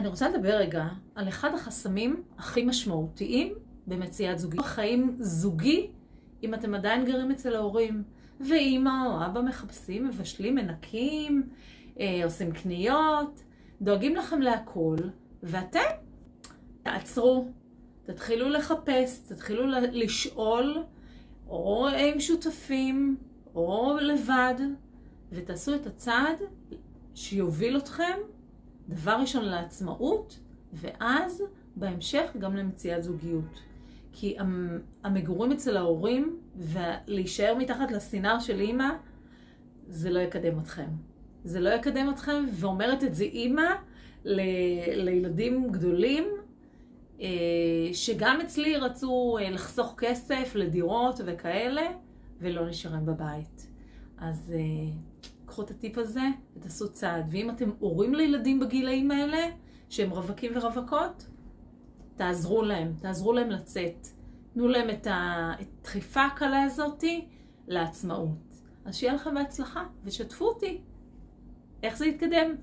אני רוצה לדבר רגע על אחד החסמים הכי משמעותיים במציאת זוגיות. חיים זוגי, אם אתם עדיין גרים אצל ההורים, ואמא או אבא מחפשים, מבשלים, מנקים, עושים קניות, דואגים לכם להכל, ואתם תעצרו, תתחילו לחפש, תתחילו לשאול, או עם שותפים, או לבד, ותעשו את הצעד שיוביל אתכם דבר ראשון לעצמאות, ואז בהמשך גם למציאת זוגיות. כי המגורים אצל ההורים ולהישאר מתחת לסינר של אמא, זה לא יקדם אתכם. זה לא יקדם אתכם, ואומרת את זה אמא לילדים גדולים, שגם אצלי רצו לחסוך כסף לדירות וכאלה, ולא נשארים בבית. אז קחו את הטיפ הזה ותעשו צעד. ואם אתם הורים לילדים בגילאים האלה, שהם רווקים ורווקות, תעזרו להם לצאת. תנו להם את הדחיפה הקלה הזאת לעצמאות. אז שיהיה לכם בהצלחה ושתפו אותי איך זה יתקדם.